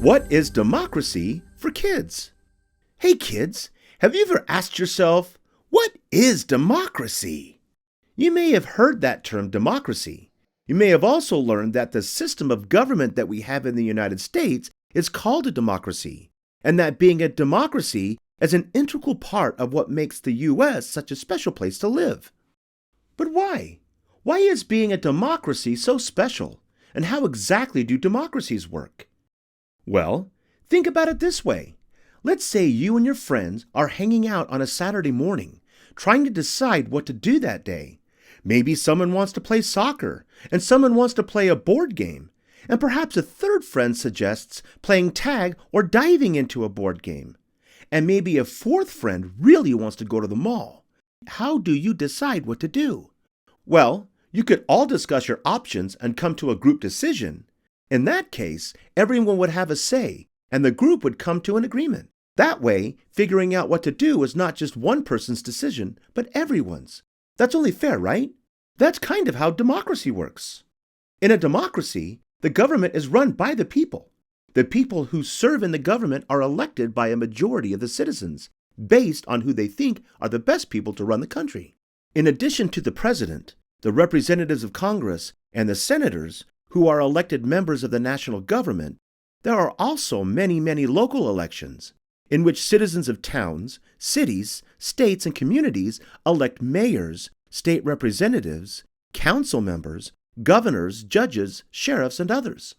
What is democracy for kids? Hey kids, have you ever asked yourself, what is democracy? You may have heard that term democracy. You may have also learned that the system of government that we have in the United States is called a democracy, and that being a democracy is an integral part of what makes the U.S. such a special place to live. But why? Why is being a democracy so special? And how exactly do democracies work? Well, think about it this way. Let's say you and your friends are hanging out on a Saturday morning, trying to decide what to do that day. Maybe someone wants to play soccer, and someone wants to play a board game, and perhaps a third friend suggests playing tag or diving into a board game. And maybe a fourth friend really wants to go to the mall. How do you decide what to do? Well, you could all discuss your options and come to a group decision. In that case, everyone would have a say, and the group would come to an agreement. That way, figuring out what to do is not just one person's decision, but everyone's. That's only fair, right? That's kind of how democracy works. In a democracy, the government is run by the people. The people who serve in the government are elected by a majority of the citizens, based on who they think are the best people to run the country. In addition to the president, the representatives of Congress, and the senators, who are elected members of the national government, there are also many local elections, in which citizens of towns, cities, states, and communities elect mayors, state representatives, council members, governors, judges, sheriffs, and others.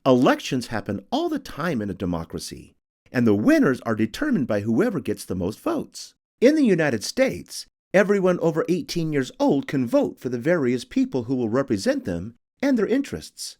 Elections happen all the time in a democracy, and the winners are determined by whoever gets the most votes. In the United States, everyone over 18 years old can vote for the various people who will represent them and their interests.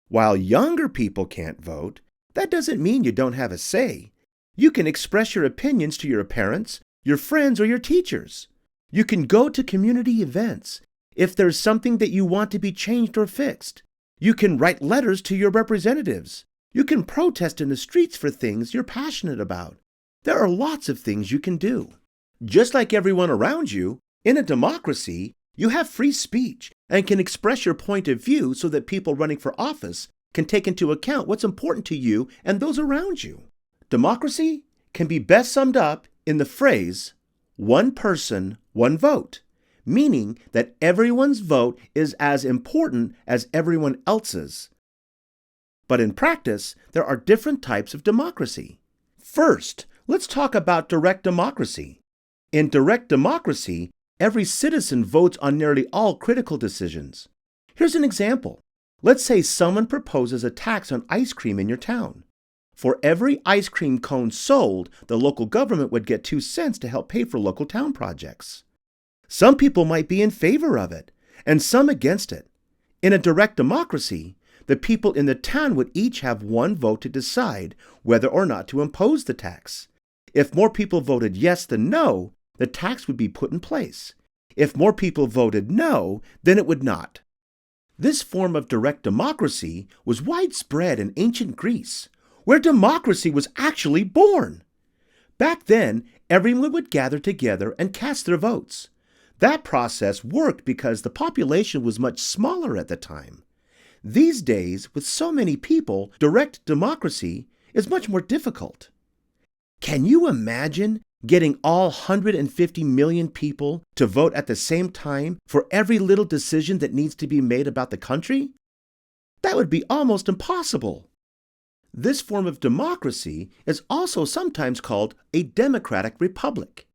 While younger people can't vote, that doesn't mean you don't have a say. You can express your opinions to your parents, your friends, or your teachers. You can go to community events if there's something that you want to be changed or fixed. You can write letters to your representatives. You can protest in the streets for things you're passionate about. There are lots of things you can do. Just like everyone around you, in a democracy, you have free speech and can express your point of view so that people running for office can take into account what's important to you and those around you. Democracy can be best summed up in the phrase, one person, one vote, meaning that everyone's vote is as important as everyone else's. But in practice, there are different types of democracy. First, let's talk about direct democracy. In direct democracy, every citizen votes on nearly all critical decisions. Here's an example. Let's say someone proposes a tax on ice cream in your town. For every ice cream cone sold, the local government would get 2 cents to help pay for local town projects. Some people might be in favor of it, and some against it. In a direct democracy, the people in the town would each have one vote to decide whether or not to impose the tax. If more people voted yes than no, the tax would be put in place. If more people voted no, then it would not. This form of direct democracy was widespread in ancient Greece, where democracy was actually born. Back then, everyone would gather together and cast their votes. That process worked because the population was much smaller at the time. These days, with so many people, direct democracy is much more difficult. Can you imagine getting all 150 million people to vote at the same time for every little decision that needs to be made about the country? That would be almost impossible. This form of democracy is also sometimes called a democratic republic.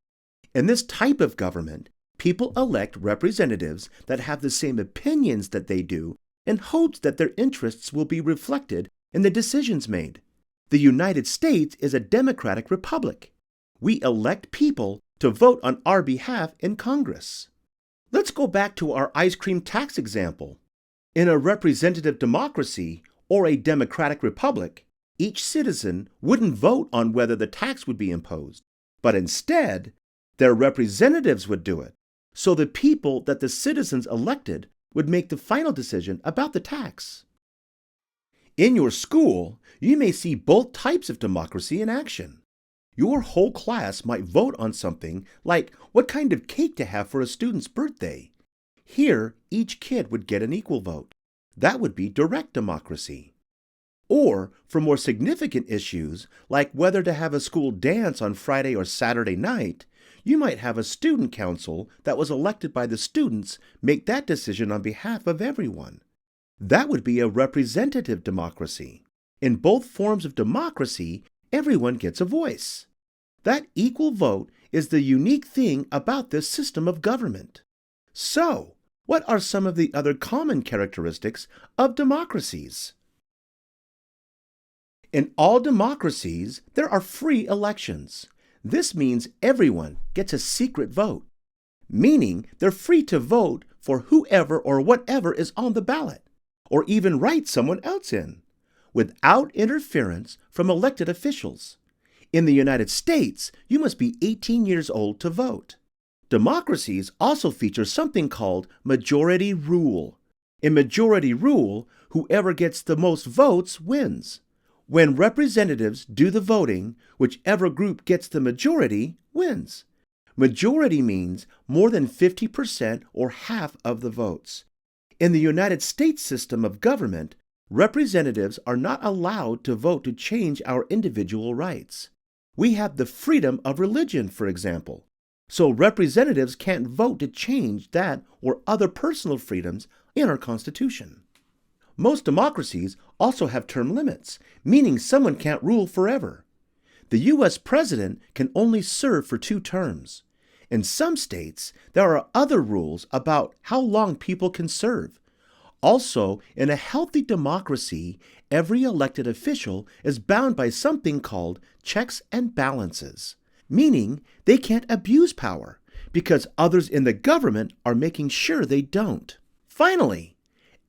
In this type of government, people elect representatives that have the same opinions that they do in hopes that their interests will be reflected in the decisions made. The United States is a democratic republic. We elect people to vote on our behalf in Congress. Let's go back to our ice cream tax example. In a representative democracy or a democratic republic, each citizen wouldn't vote on whether the tax would be imposed, but instead, their representatives would do it. So the people that the citizens elected would make the final decision about the tax. In your school, you may see both types of democracy in action. Your whole class might vote on something like what kind of cake to have for a student's birthday. Here, each kid would get an equal vote. That would be direct democracy. Or for more significant issues, like whether to have a school dance on Friday or Saturday night, you might have a student council that was elected by the students make that decision on behalf of everyone. That would be a representative democracy. In both forms of democracy, everyone gets a voice. That equal vote is the unique thing about this system of government. So, what are some of the other common characteristics of democracies? In all democracies, there are free elections. This means everyone gets a secret vote, meaning they're free to vote for whoever or whatever is on the ballot, or even write someone else in, without interference from elected officials. In the United States, you must be 18 years old to vote. Democracies also feature something called majority rule. In majority rule, whoever gets the most votes wins. When representatives do the voting, whichever group gets the majority wins. Majority means more than 50% or half of the votes. In the United States system of government, representatives are not allowed to vote to change our individual rights. We have the freedom of religion, for example, so representatives can't vote to change that or other personal freedoms in our Constitution. Most democracies also have term limits, meaning someone can't rule forever. The U.S. president can only serve for 2 terms. In some states, there are other rules about how long people can serve. Also, in a healthy democracy, every elected official is bound by something called checks and balances, meaning they can't abuse power because others in the government are making sure they don't. Finally,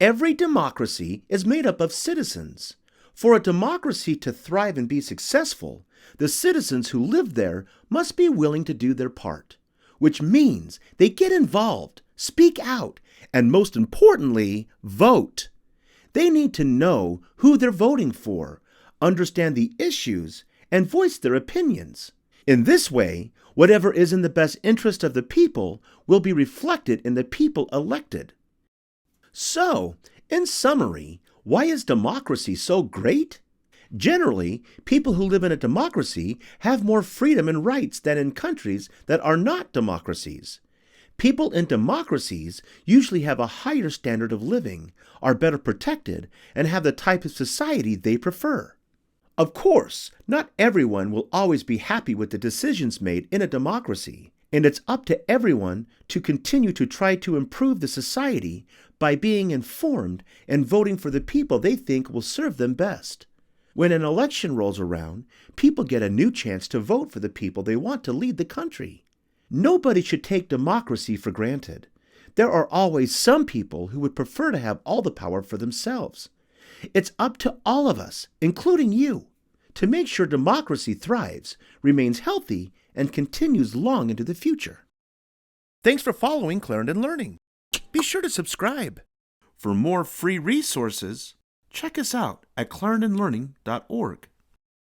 every democracy is made up of citizens. For a democracy to thrive and be successful, the citizens who live there must be willing to do their part, which means they get involved, speak out, and most importantly, vote. They need to know who they're voting for, understand the issues, and voice their opinions. In this way, whatever is in the best interest of the people will be reflected in the people elected. So, in summary, why is democracy so great? Generally, people who live in a democracy have more freedom and rights than in countries that are not democracies. People in democracies usually have a higher standard of living, are better protected, and have the type of society they prefer. Of course, not everyone will always be happy with the decisions made in a democracy, and it's up to everyone to continue to try to improve the society by being informed and voting for the people they think will serve them best. When an election rolls around, people get a new chance to vote for the people they want to lead the country. Nobody should take democracy for granted. There are always some people who would prefer to have all the power for themselves. It's up to all of us, including you, to make sure democracy thrives, remains healthy, and continues long into the future. Thanks for following Clarendon Learning. Be sure to subscribe. For more free resources, check us out at clarendonlearning.org.